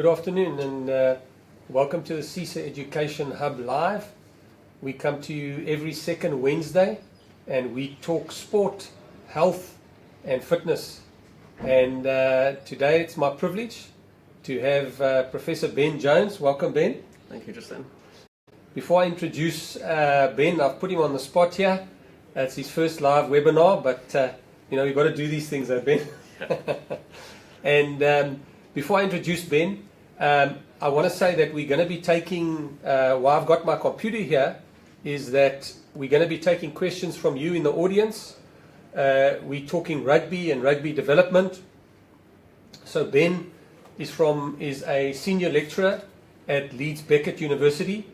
Good afternoon and welcome to the CISA Education Hub Live. We come to you every second Wednesday and we talk sport, health and fitness. And today it's my privilege to have Professor Ben Jones. Welcome, Ben. Thank you, Justin. Before I introduce Ben, I've put him on the spot here. It's his first live webinar, but you've got to do these things, Ben. And before I introduce Ben, I want to say that we're going to be taking, while I've got my computer here, is that we're going to be taking questions from you in the audience. We're talking rugby and rugby development. So Ben is a senior lecturer at Leeds Beckett University,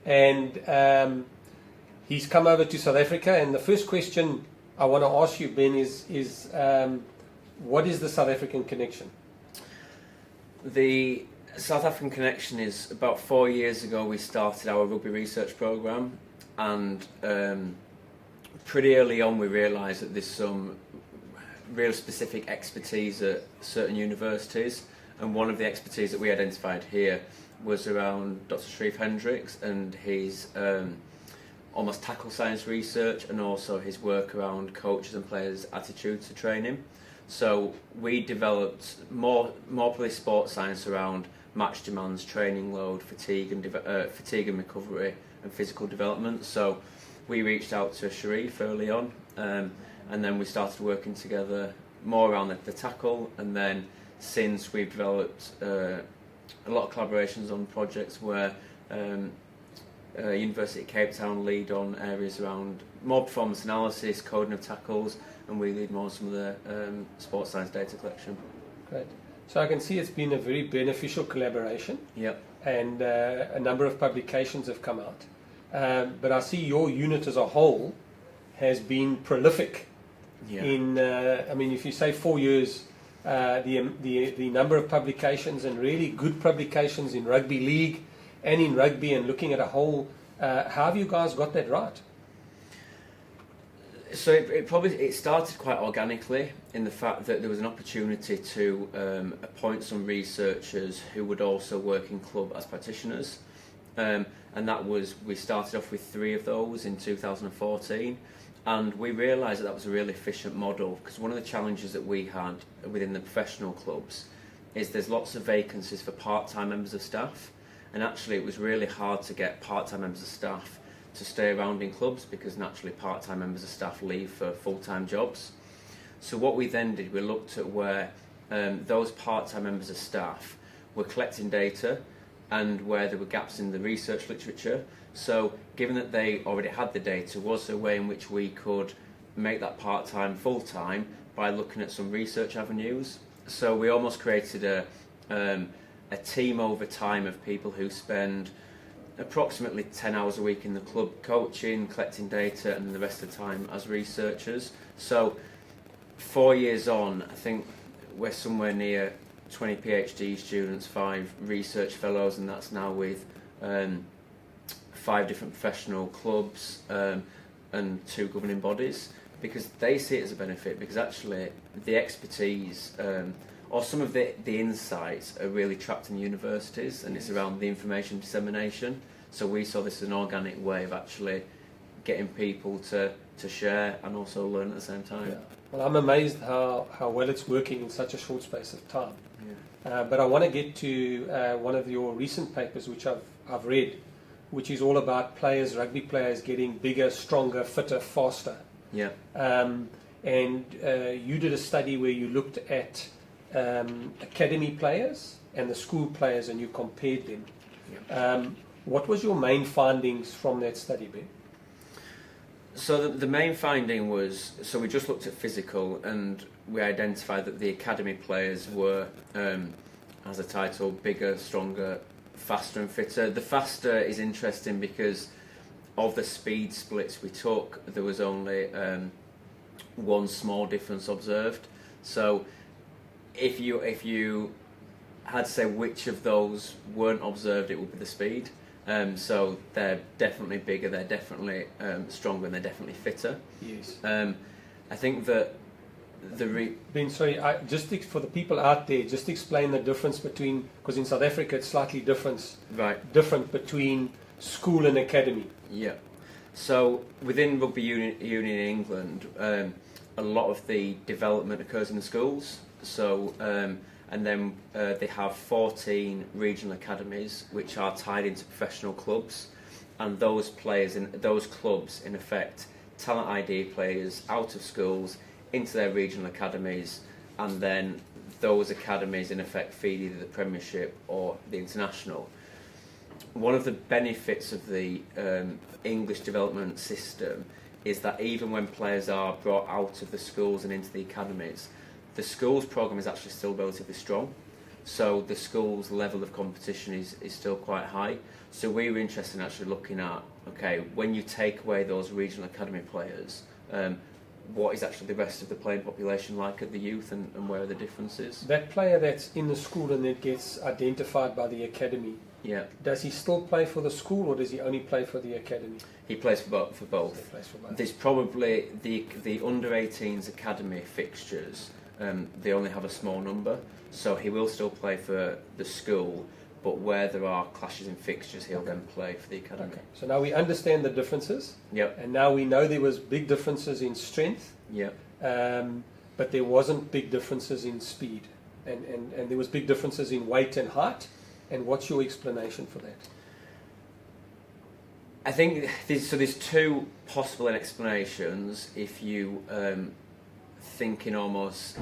and he's come over to South Africa. And the first question I want to ask you, Ben, is what is the South African connection? The South African connection is about 4 years ago we started our rugby research programme, and pretty early on we realised that there's some real specific expertise at certain universities, and one of the expertise that we identified here was around Dr. Sharif Hendricks and his almost tackle science research, and also his work around coaches and players' attitude to training. So we developed more probably sports science around match demands, training load, fatigue and recovery, and physical development. So we reached out to Sharif early on, and then we started working together more around the tackle. And then since we've developed a lot of collaborations on projects where University of Cape Town lead on areas around more performance analysis, coding of tackles, and we lead more on some of the sports science data collection. Great. So I can see it's been a very beneficial collaboration. Yep. And a number of publications have come out. But I see your unit as a whole has been prolific. Yeah. If you say 4 years, the number of publications, and really good publications in rugby league and in rugby, and looking at a whole, how have you guys got that right? So it started quite organically in the fact that there was an opportunity to appoint some researchers who would also work in club as practitioners, and we started off with 3 of those in 2014, and we realised that was a really efficient model, because one of the challenges that we had within the professional clubs is there's lots of vacancies for part-time members of staff, and actually it was really hard to get part-time members of staff to stay around in clubs, because naturally part-time members of staff leave for full-time jobs. So what we then did, we looked at where those part-time members of staff were collecting data and where there were gaps in the research literature. So given that they already had the data, was there a way in which we could make that part-time full-time by looking at some research avenues? So we almost created a team over time of people who spend approximately 10 hours a week in the club coaching, collecting data, and the rest of the time as researchers. So 4 years on, I think we're somewhere near 20 PhD students, 5 research fellows, and that's now with 5 different professional clubs and 2 governing bodies, because they see it as a benefit, because actually the expertise or some of the insights are really trapped in universities, and it's around the information dissemination. So we saw this as an organic way of actually getting people to share and also learn at the same time. Yeah. Well, I'm amazed how well it's working in such a short space of time. Yeah. But I want to get to one of your recent papers, which I've read, which is all about rugby players getting bigger, stronger, fitter, faster. Yeah. And you did a study where you looked at academy players and the school players, and you compared them. Yeah. What was your main findings from that study, Ben? So the main finding was, so we just looked at physical, and we identified that the academy players were, as a title, bigger, stronger, faster and fitter. The faster is interesting because of the speed splits we took, there was only one small difference observed. So if you had to say which of those weren't observed, it would be the speed. So they're definitely bigger, they're definitely stronger, and they're definitely fitter. Yes. I think that Ben, sorry, for the people out there, just explain the difference between, because in South Africa it's slightly different between school and academy. Yeah. So within Rugby Union in England, a lot of the development occurs in the schools. So and then they have 14 regional academies which are tied into professional clubs, and those players in those clubs, in effect, talent ID players out of schools into their regional academies, and then those academies in effect feed either the Premiership or the International. One of the benefits of the English development system is that even when players are brought out of the schools and into the academies, the schools programme is actually still relatively strong. So the schools' level of competition is still quite high. So we were interested in actually looking at, okay, when you take away those regional academy players, what is actually the rest of the playing population like at the youth, and where are the differences? That player that's in the school and that gets identified by the academy, yeah, does he still play for the school, or does he only play for the academy? He plays for both. So he plays for both. There's probably the under-18s academy fixtures. They only have a small number, so he will still play for the school, but where there are clashes in fixtures, he'll then play for the academy. Okay. So now we understand the differences. Yep. And now we know there was big differences in strength. Yep. But there wasn't big differences in speed, and there was big differences in weight and height. And what's your explanation for that? I think there's two possible explanations. If you think in almost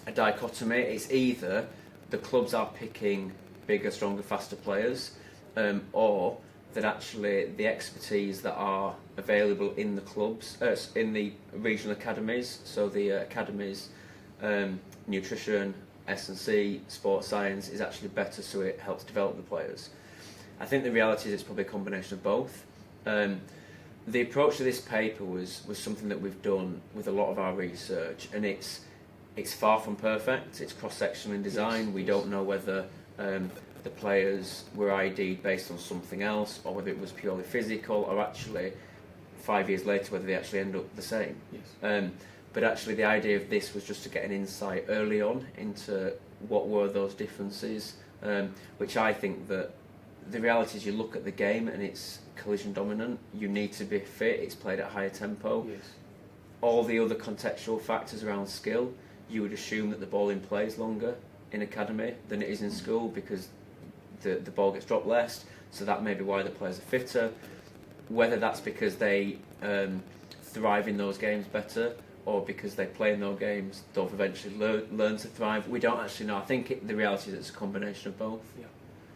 a dichotomy, it's either the clubs are picking bigger, stronger, faster players, or that actually the expertise that are available in the clubs, in the regional academies, so the academies, nutrition, S&C, sports science, is actually better, so it helps develop the players. I think the reality is it's probably a combination of both. The approach to this paper was something that we've done with a lot of our research, and it's far from perfect. It's cross-sectional in design. Yes. We don't know whether the players were ID'd based on something else, or whether it was purely physical, or actually 5 years later whether they actually end up the same. Yes. But actually the idea of this was just to get an insight early on into what were those differences, which I think that the reality is you look at the game and it's collision dominant. You need to be fit. It's played at a higher tempo. Yes. All the other contextual factors around skill, you would assume that the ball in play is longer in academy than it is in school, because the ball gets dropped less, so that may be why the players are fitter. Whether that's because they thrive in those games better, or because they play in those games they'll eventually learn to thrive, we don't actually know. I think the reality is it's a combination of both. Yeah.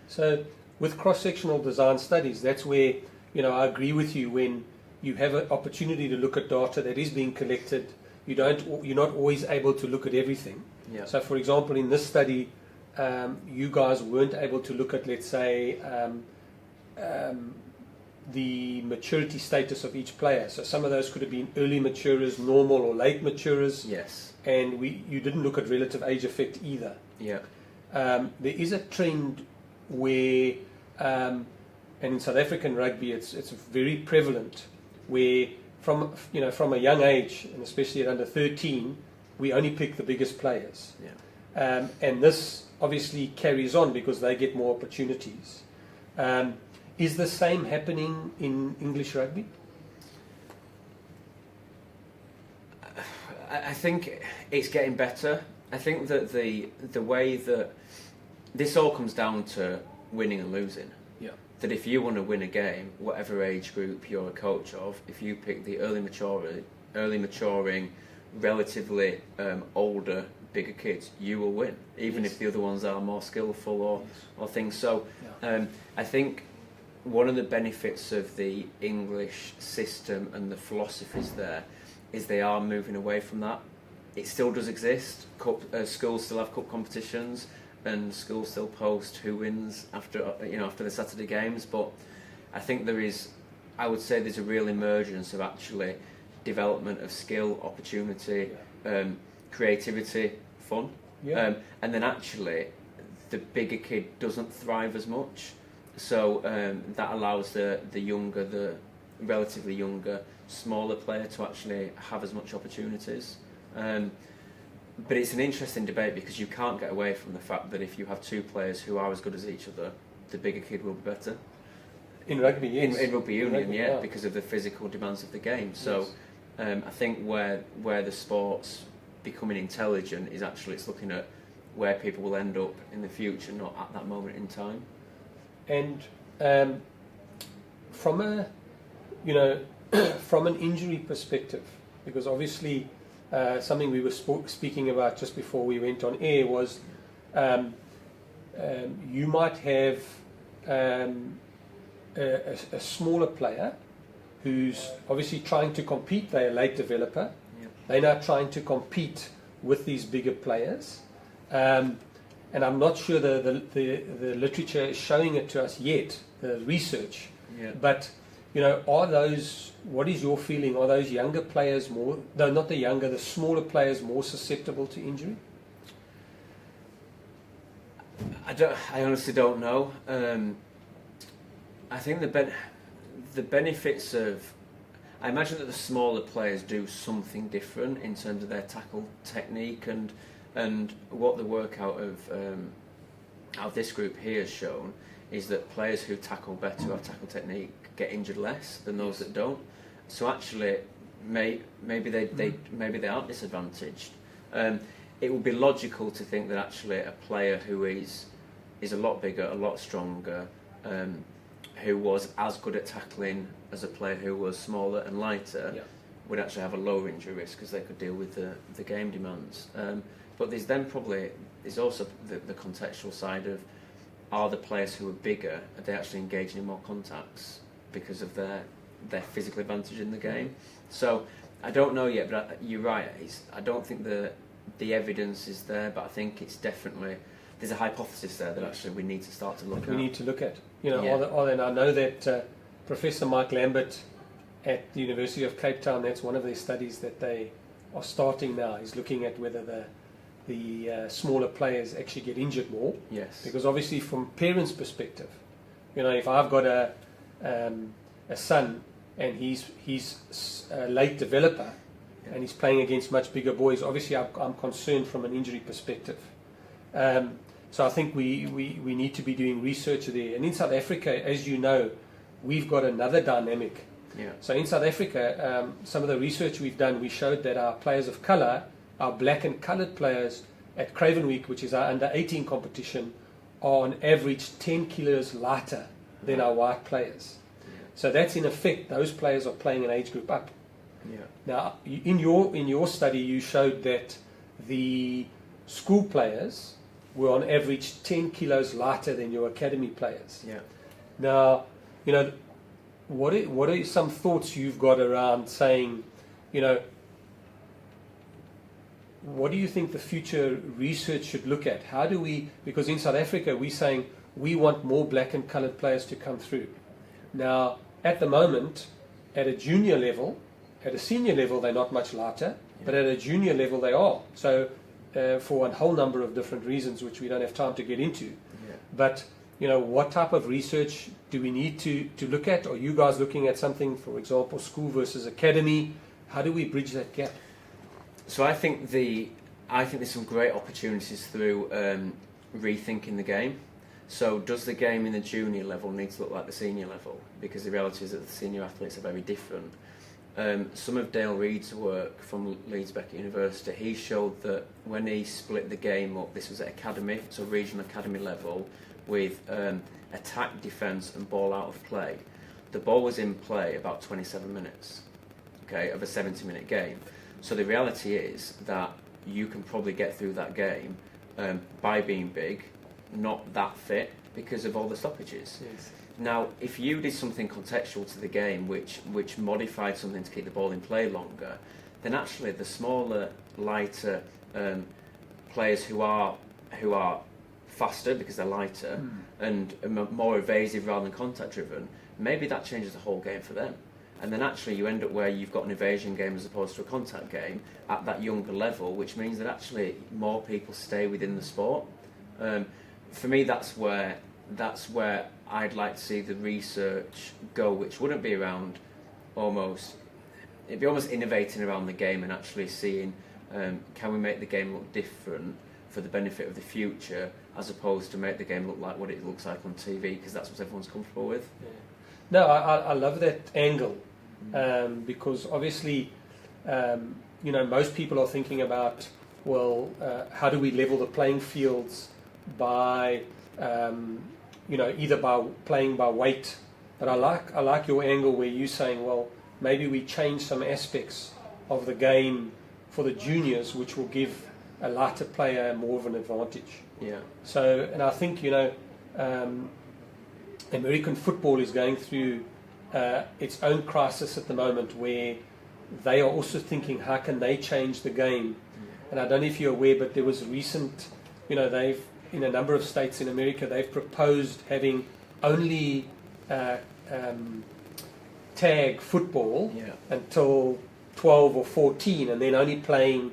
So with cross-sectional design studies, that's where, I agree with you. When you have an opportunity to look at data that is being collected, you're not always able to look at everything. Yeah. So for example, in this study, you guys weren't able to look at, let's say, the maturity status of each player. So some of those could have been early maturers, normal or late maturers. Yes. And you didn't look at relative age effect either. Yeah. There is a trend where, and in South African rugby, it's very prevalent, where from a young age, and especially at under 13, we only pick the biggest players. Yeah. And this obviously carries on because they get more opportunities. Is the same happening in English rugby? I think it's getting better. I think that the way that this all comes down to winning and losing. Yeah. That if you want to win a game, whatever age group you're a coach of, if you pick the early maturing, relatively older, bigger kids, you will win, even Yes. if the other ones are more skillful or things. So Yeah. I think one of the benefits of the English system and the philosophies there is they are moving away from that. It still does exist. Schools still have cup competitions, and schools still post who wins after the Saturday games. But I think I would say there's a real emergence of actually development of skill, opportunity, creativity, fun, and then actually the bigger kid doesn't thrive as much. So that allows the relatively younger, smaller player to actually have as much opportunities. but it's an interesting debate because you can't get away from the fact that if you have two players who are as good as each other, the bigger kid will be better. In rugby, yes. In rugby union, rugby, yeah, because of the physical demands of the game. So I think where the sport's becoming intelligent is actually it's looking at where people will end up in the future, not at that moment in time. And from a, from an injury perspective, because obviously something we were speaking about just before we went on air was you might have a smaller player who's obviously trying to compete. They're a late developer. Yep. They're now trying to compete with these bigger players. And I'm not sure the literature is showing it to us yet, the research. Yeah. But, are those, what is your feeling? Are those younger players more, no, not the younger, the smaller players more susceptible to injury? I honestly don't know. I think the benefits of, I imagine that the smaller players do something different in terms of their tackle technique and what the work out of this group here has shown is that players who tackle better, who have tackle technique, get injured less than those that don't. So actually, maybe they aren't disadvantaged. It would be logical to think that actually a player who is a lot bigger, a lot stronger, who was as good at tackling as a player who was smaller and lighter, would actually have a lower injury risk because they could deal with the game demands. But there's also the contextual side of, are the players who are bigger, are they actually engaging in more contacts because of their physical advantage in the game? So I don't know yet, but you're right. I don't think the evidence is there, but I think it's definitely, there's a hypothesis there that actually we need to start to look at. We need to look at. I know that Professor Mike Lambert at the University of Cape Town, that's one of their studies that they are starting now. He's looking at whether the smaller players actually get injured more. Yes. Because obviously from parents' perspective, if I've got a son and he's a late developer and he's playing against much bigger boys, obviously I'm concerned from an injury perspective. So I think we need to be doing research there. And in South Africa, as you know, we've got another dynamic. Yeah. So in South Africa, some of the research we've done, we showed that our players of colour, our black and coloured players at Craven Week, which is our under-18 competition, are on average 10 kilos lighter than our white players. Yeah. So that's in effect, those players are playing an age group up. Yeah. Now, in your study, you showed that the school players were on average 10 kilos lighter than your academy players. Yeah. Now, what are some thoughts you've got around saying, what do you think the future research should look at? How do we, because in South Africa we're saying we want more black and coloured players to come through. Now, at the moment, at a junior level, at a senior level they're not much lighter, but at a junior level they are. So for a whole number of different reasons which we don't have time to get into. But what type of research do we need to look at? Are you guys looking at something, for example, school versus academy? How do we bridge that gap? So I think there's some great opportunities through rethinking the game. So does the game in the junior level need to look like the senior level? Because the reality is that the senior athletes are very different. Some of Dale Reid's work from Leeds Beckett University, he showed that when he split the game up, this was at academy, so regional academy level, with attack, defence and ball out of play. The ball was in play about 27 minutes, of a 70-minute game. So the reality is that you can probably get through that game by being big, not that fit, because of all the stoppages. Yes. Now, if you did something contextual to the game, which modified something to keep the ball in play longer, then actually the smaller, lighter players who are faster because they're lighter and more evasive rather than contact driven, maybe that changes the whole game for them. And then actually you end up where you've got an evasion game as opposed to a contact game at that younger level, which means that actually more people stay within the sport. For me, that's where I'd like to see the research go, which wouldn't be around it'd be almost innovating around the game and actually seeing Can we make the game look different for the benefit of the future, as opposed to make the game look like what it looks like on TV, because that's what everyone's comfortable with? Yeah. No, I love that angle, because obviously, most people are thinking about, well, how do we level the playing fields by, either by playing by weight. But I like your angle where you're saying, well, maybe we change some aspects of the game for the juniors, which will give a lighter player more of an advantage. Yeah. So, and I think, American football is going through its own crisis at the moment, where they are also thinking, how can they change the game? And I don't know if you're aware, but there was a recent, they've, in a number of states in America, they've proposed having only tag football until 12 or 14, and then only playing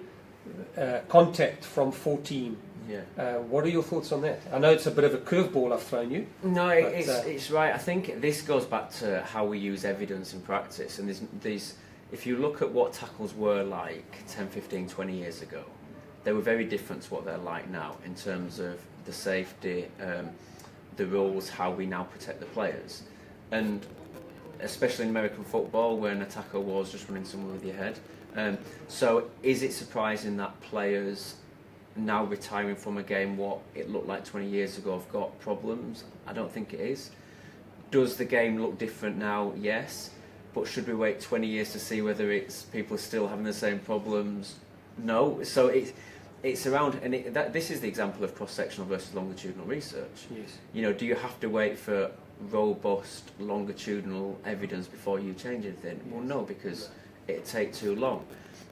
contact from 14. Yeah. What are your thoughts on that? I know it's a bit of a curveball I've thrown you. No, it's right. I think this goes back to how we use evidence in practice. And these, if you look at what tackles were like 10, 15, 20 years ago, they were very different to what they're like now in terms of the safety, the rules, how we now protect the players. And especially in American football, where an attacker was just running someone with your head. So is it surprising that players now retiring from a game what it looked like 20 years ago have got problems? I don't think it is. Does the game look different now? Yes. But should we wait 20 years to see whether people are still having the same problems? No. So it's around, and this is the example of cross-sectional versus longitudinal research. Yes. Do you have to wait for robust longitudinal evidence before you change anything? Yes. Well, no, because it'd take too long.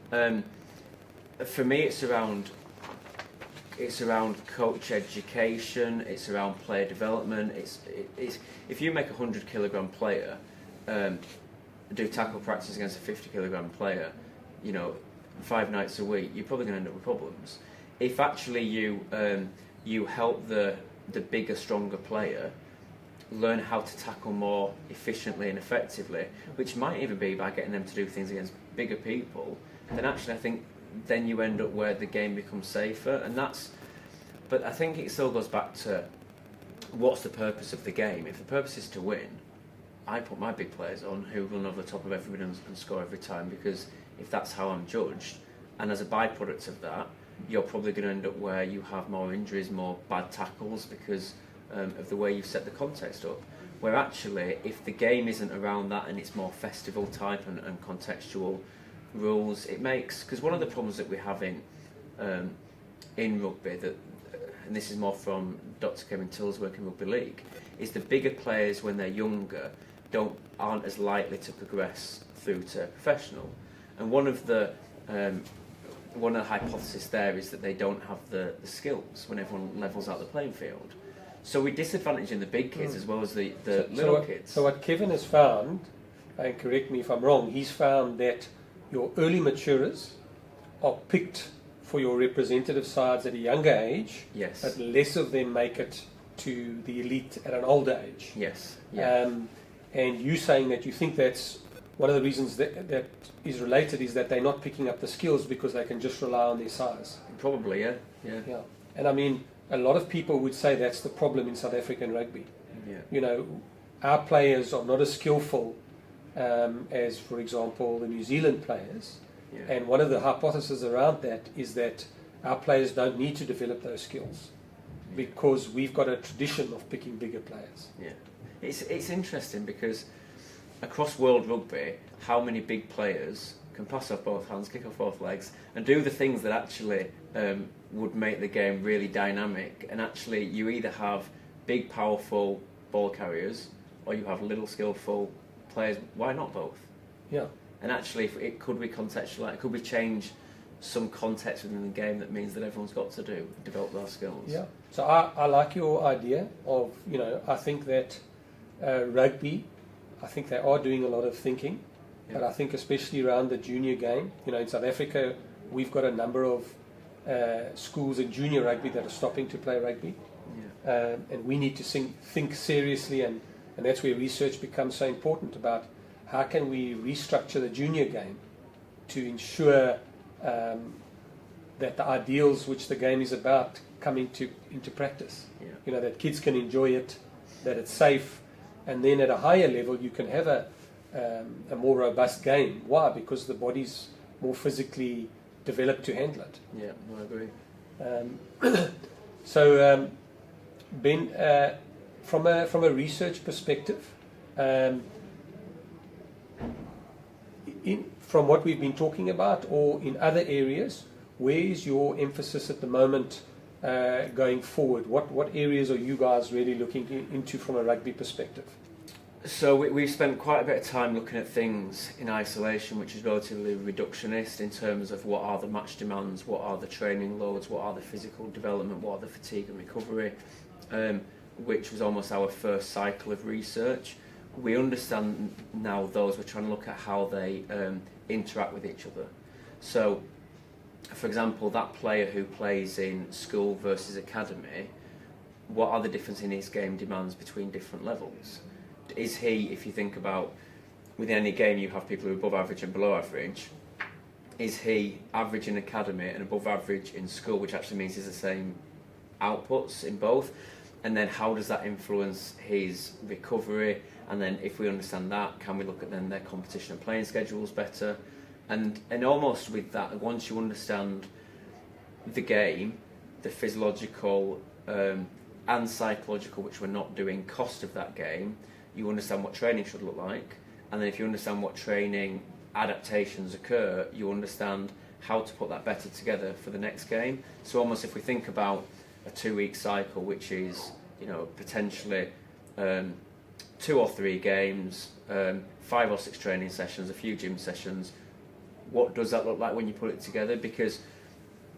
For me, it's around coach education. It's around player development. It's if you make a 100-kilogram player do tackle practice against a 50-kilogram player, 5 nights a week, you're probably going to end up with problems. If actually you help the bigger, stronger player learn how to tackle more efficiently and effectively, which might even be by getting them to do things against bigger people, then actually I think then you end up where the game becomes safer. But I think it still goes back to what's the purpose of the game. If the purpose is to win, I put my big players on who run over the top of everyone and score every time, because if that's how I'm judged, and as a byproduct of that, you're probably going to end up where you have more injuries, more bad tackles, because of the way you've set the context up. Where actually, if the game isn't around that and it's more festival type and contextual rules, it makes, because one of the problems that we have in rugby, and this is more from Dr. Kevin Till's work in Rugby League, is the bigger players when they're younger aren't as likely to progress through to professional. And one of the hypotheses there is that they don't have the skills when everyone levels out the playing field. So we disadvantage in the big kids as well as the little kids. So what Kevin has found, and correct me if I'm wrong, he's found that your early maturers are picked for your representative sides at a younger age, yes, but less of them make it to the elite at an older age. Yes. Yeah. And you saying that you think that's one of the reasons that is related is that they're not picking up the skills because they can just rely on their size. Probably, yeah. And I mean, a lot of people would say that's the problem in South African rugby. Yeah. Our players are not as skillful as, for example, the New Zealand players. Yeah. And one of the hypotheses around that is that our players don't need to develop those skills because we've got a tradition of picking bigger players. Yeah. It's interesting because across world rugby, how many big players can pass off both hands, kick off both legs, and do the things that actually would make the game really dynamic. And actually, you either have big, powerful ball carriers, or you have little, skillful players. Why not both? Yeah. And actually, could we contextualize? Could we change some context within the game that means that everyone's got to develop their skills? Yeah. So I like your idea of, I think that rugby, I think they are doing a lot of thinking, but I think especially around the junior game, in South Africa, we've got a number of schools in junior rugby that are stopping to play rugby. Yeah. And we need to think seriously, and that's where research becomes so important about how can we restructure the junior game to ensure that the ideals which the game is about come into practice. Yeah. You know, that kids can enjoy it, that it's safe, and then at a higher level you can have a more robust game. Why? Because the body's more physically developed to handle it. Yeah, I agree. So, Ben, from a research perspective, from what we've been talking about, or in other areas, where is your emphasis at the moment going forward? What areas are you guys really looking into from a rugby perspective? So we've spent quite a bit of time looking at things in isolation, which is relatively reductionist in terms of what are the match demands, what are the training loads, what are the physical development, what are the fatigue and recovery, which was almost our first cycle of research. We understand now those, we're trying to look at how they interact with each other. So, for example, that player who plays in school versus academy, what are the difference in his game demands between different levels? Is he, if you think about within any game you have people who are above average and below average, is he average in academy and above average in school, which actually means he's the same outputs in both? And then how does that influence his recovery? And then if we understand that, can we look at then their competition and playing schedules better? And almost with that, once you understand the game, the physiological and psychological, which we're not doing, cost of that game, you understand what training should look like. And then if you understand what training adaptations occur, you understand how to put that better together for the next game. So almost if we think about a 2-week cycle, which is, you know, potentially 2 or 3 games, 5 or 6 training sessions, a few gym sessions, what does that look like when you put it together? Because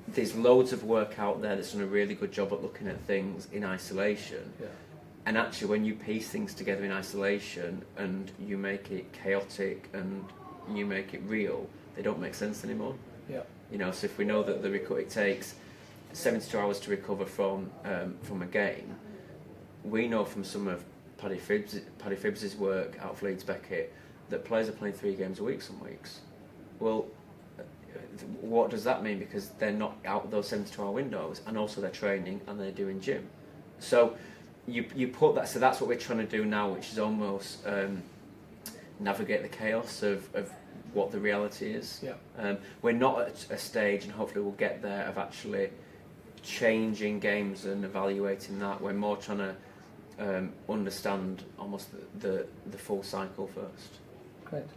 there's loads of work out there that's done a really good job at looking at things in isolation. Yeah. And actually when you piece things together in isolation and you make it chaotic and you make it real, they don't make sense anymore. Yeah. You know, so if we know that it takes 72 hours to recover from a game, we know from some of Paddy Phibbs' work out of Leeds Beckett that players are playing 3 games a week some weeks. Well, what does that mean? Because they're not out those 72-hour windows, and also they're training and they're doing gym. So you put that. So that's what we're trying to do now, which is almost navigate the chaos of what the reality is. Yeah. We're not at a stage, and hopefully we'll get there, of actually changing games and evaluating that. We're more trying to understand almost the full cycle first. Great.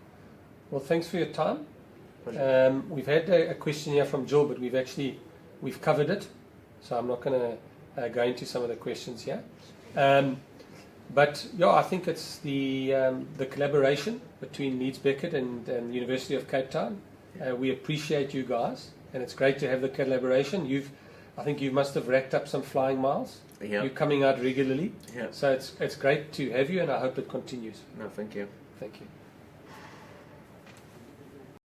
Well, thanks for your time. Pleasure. We've had a question here from Jill, but we've covered it, so I'm not going to go into some of the questions here. But yeah, I think it's the collaboration between Leeds Beckett and University of Cape Town. We appreciate you guys, and it's great to have the collaboration. I think you must have racked up some flying miles. Yeah. You're coming out regularly. Yeah. So it's great to have you, and I hope it continues. No, thank you. Thank you.